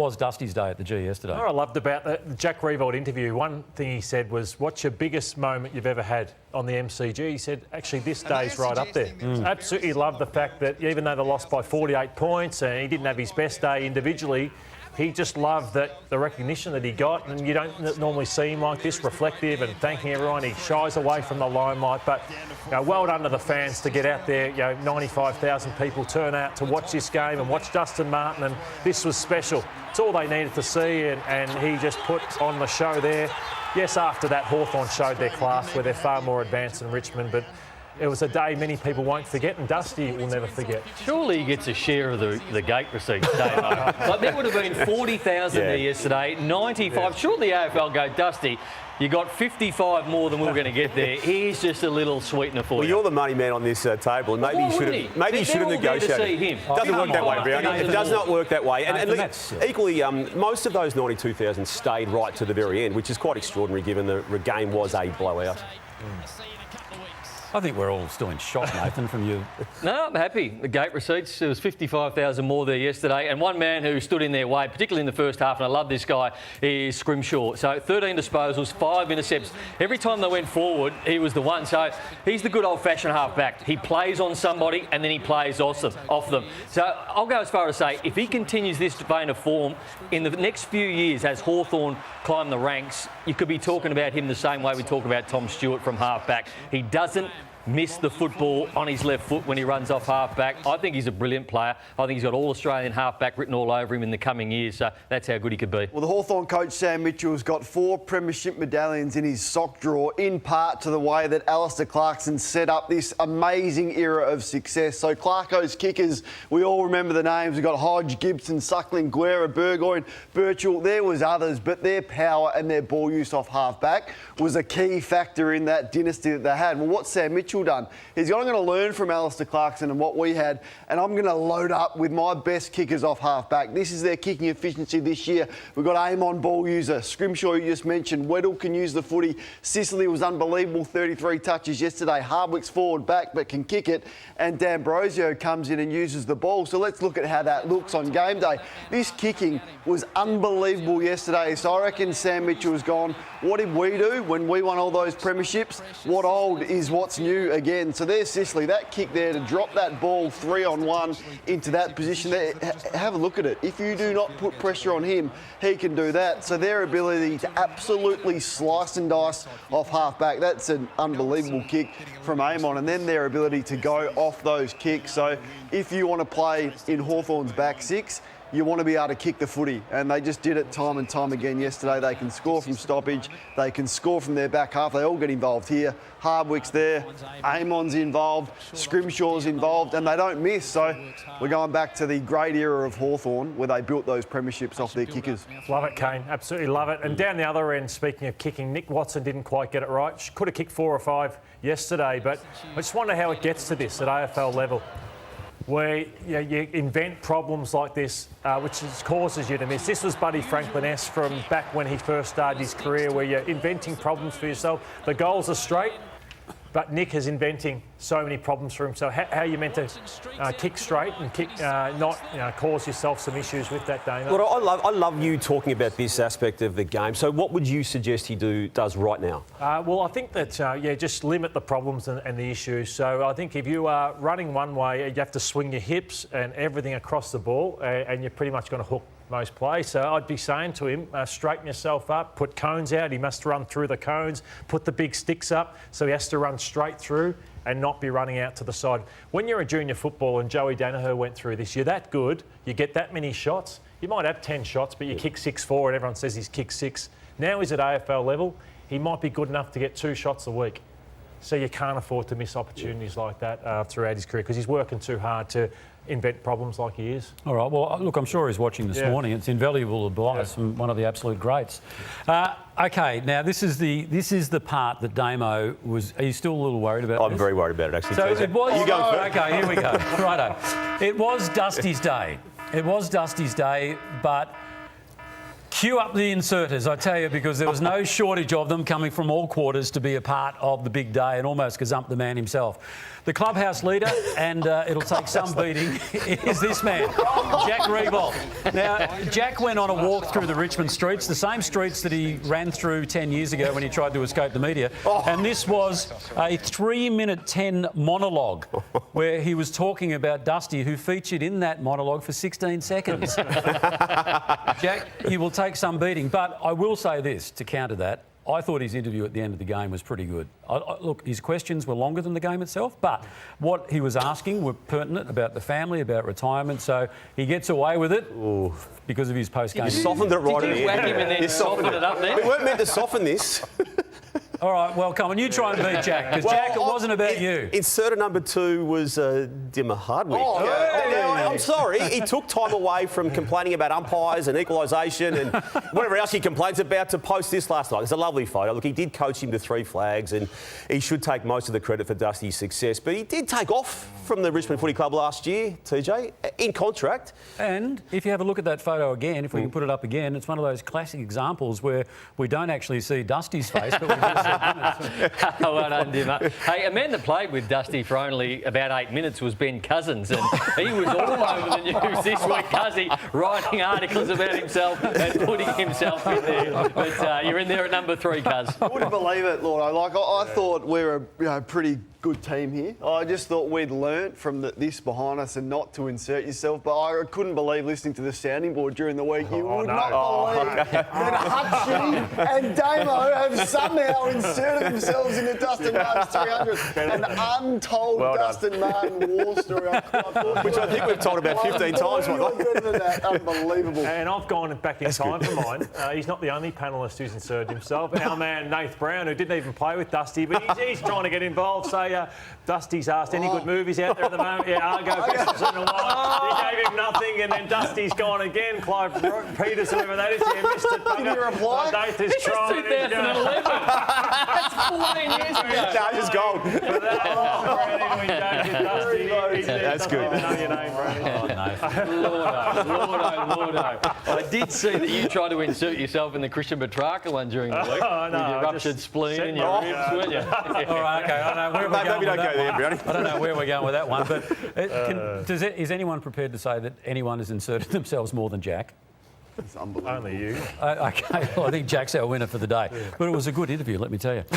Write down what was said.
was Dusty's day at the G yesterday. What I loved about the Jack Riewoldt interview, one thing he said was, what's your biggest moment you've ever had on the MCG? He said, actually, this day's right up there. Absolutely loved the fact that even though they lost by 48 points and he didn't have his best day individually, he just loved the recognition that he got, and you don't normally see him like this, reflective and thanking everyone. He shies away from the limelight, but well done to the fans to get out there. 95,000 people turn out to watch this game and watch Dustin Martin, and this was special. It's all they needed to see, and he just put on the show there. Yes, after that, Hawthorn showed their class where they're far more advanced than Richmond, but it was a day many people won't forget, and Dusty will never forget. Surely he gets a share of the gate receipts, Damo. Like, there would have been 40,000 there yesterday, 95. Yeah. Surely the AFL go, Dusty, you got 55 more than we were going to get there. Here's just a little sweetener for you. Well, you're the money man on this table, and maybe you should have negotiated. It doesn't work that way, Brownie. It does not work that way. And look, equally, most of those 92,000 stayed right to the very end, which is quite extraordinary given the game was a blowout. I think we're all still in shock, Nathan, from you. No, I'm happy. The gate receipts, there was 55,000 more there yesterday. And one man who stood in their way, particularly in the first half, and I love this guy, is Scrimshaw. So 13 disposals, 5 intercepts. Every time they went forward, he was the one. So he's the good old-fashioned half-back. He plays on somebody and then he plays off them. So I'll go as far as to say, if he continues this vein of form in the next few years as Hawthorn climb the ranks, you could be talking about him the same way we talk about Tom Stewart from half-back. He doesn't miss the football on his left foot when he runs off half-back. I think he's a brilliant player. I think he's got all-Australian half-back written all over him in the coming years, so that's how good he could be. Well, the Hawthorn coach, Sam Mitchell's got 4 premiership medallions in his sock drawer, in part to the way that Alistair Clarkson set up this amazing era of success. So Clarko's kickers, we all remember the names. We've got Hodge, Gibson, Suckling, Guerra, Burgoyne, Birchall. There was others, but their power and their ball use off half-back was a key factor in that dynasty that they had. Well, what's Sam Mitchell done? He's going to learn from Alistair Clarkson and what we had, and I'm going to load up with my best kickers off half-back. This is their kicking efficiency this year. We've got Amon, ball user. Scrimshaw, you just mentioned. Weddle can use the footy. Sicily was unbelievable, 33 touches yesterday. Hardwick's forward back but can kick it, and D'Ambrosio comes in and uses the ball. So let's look at how that looks on game day. This kicking was unbelievable yesterday. So I reckon Sam Mitchell's gone, what did we do when we won all those premierships? What old is what's new again? So there's Sicily, that kick there to drop that ball 3-on-1 into that position there. Have a look at it. If you do not put pressure on him, he can do that. So their ability to absolutely slice and dice off half-back, that's an unbelievable kick from Amon. And then their ability to go off those kicks. So if you want to play in Hawthorn's back six, you want to be able to kick the footy, and they just did it time and time again yesterday. They can score from stoppage, they can score from their back half, they all get involved here. Hardwick's there, Amon's involved, Scrimshaw's involved, and they don't miss. So we're going back to the great era of Hawthorn where they built those premierships off their kickers. Love it, Kane, absolutely love it. And down the other end, speaking of kicking, Nick Watson didn't quite get it right. Could have kicked 4 or 5 yesterday, but I just wonder how it gets to this at AFL level, where you invent problems like this, which causes you to miss. This was Buddy Franklin-esque from back when he first started his career, where you're inventing problems for yourself. The goals are straight, but Nick is inventing so many problems for himself. How are you meant to kick straight and kick, not cause yourself some issues with that, Damo? Well, I love you talking about this aspect of the game. So what would you suggest he does right now? Well, I think that, just limit the problems and the issues. So I think if you are running one way, you have to swing your hips and everything across the ball, and you're pretty much going to hook most plays. So I'd be saying to him, straighten yourself up, put cones out. He must run through the cones, put the big sticks up, so he has to run straight through and not be running out to the side. When you're a junior footballer, and Joey Danaher went through this, you're that good, you get that many shots. You might have 10 shots, but you kick 6-4 and everyone says he's kicked 6. Now he's at AFL level, he might be good enough to get 2 shots a week. So you can't afford to miss opportunities like that throughout his career, because he's working too hard to invent problems like he is. All right, well, look, I'm sure he's watching this morning. It's invaluable advice from one of the absolute greats. OK, now this is the part that Damo was... Are you still a little worried about I'm very worried about it, actually. So it was... You go first. OK, here we go. Righto. It was Dusty's day. It was Dusty's day, but Cue up the inserters, I tell you, because there was no shortage of them coming from all quarters to be a part of the big day and almost gazump the man himself. The clubhouse leader, and it'll take some beating, is this man, Jack Riewoldt. Now, Jack went on a walk through the Richmond streets, the same streets that he ran through 10 years ago when he tried to escape the media. And this was a 3-minute 10 monologue where he was talking about Dusty, who featured in that monologue for 16 seconds. Jack, you will take some beating, but I will say this to counter that. I thought his interview at the end of the game was pretty good. Look, his questions were longer than the game itself, but what he was asking were pertinent about the family, about retirement, so he gets away with it because of his post-game. You softened it right Did at you the whack end. him and then soften it up there? We weren't meant to soften this. All right, well, come on, you try and beat Jack, because Jack, it wasn't about you. Inserter number 2 was Dimmer Hardwick. I'm sorry, he took time away from complaining about umpires and equalisation and whatever else he complains about to post this last night. It's a lovely photo. Look, he did coach him to 3 flags and he should take most of the credit for Dusty's success, but he did take off from the Richmond Footy Club last year, TJ, in contract. And if you have a look at that photo again, if we can put it up again, it's one of those classic examples where we don't actually see Dusty's face, but we do see Well done, Dimmer. Hey, a man that played with Dusty for only about 8 minutes was Ben Cousins, and he was all over the news this week, Cuzzy, writing articles about himself and putting himself in there. But you're in there at number 3, Cuz. I wouldn't believe it, Lord. I thought we were a pretty good team here. I just thought we'd learnt from this behind us and not to insert yourself, but I couldn't believe listening to the sounding board during the week. You would not believe that Hutchie and Damo have somehow inserted themselves into Dustin Martin's 300. An untold Dustin Martin war story. Which I think we've told about 15 times. Better than that. Unbelievable. And I've gone back in time for mine. He's not the only panellist who's inserted himself. Our man, Nath Brown, who didn't even play with Dusty, but he's trying to get involved. So Dusty's asked any good movies out there at the moment. Yeah, Argo, Christmas in a while. He gave him nothing, and then Dusty's gone again. Clive Peters, whoever that is, he missed it. Did you reply? Nath is This is trying. 2011. That's 14 years ago. No, just gold. That's good. Know your name, Brady. Lordo. I did see that you tried to insert yourself in the Christian Petrarca one during the week with your ruptured spleen and your ribs, weren't you? All right, OK, I don't know where we're going Maybe don't with go that there, one. Brownie. I don't know where we're going with that one, but is anyone prepared to say that anyone has inserted themselves more than Jack? It's unbelievable. Only you. OK, well, I think Jack's our winner for the day. But it was a good interview, let me tell you.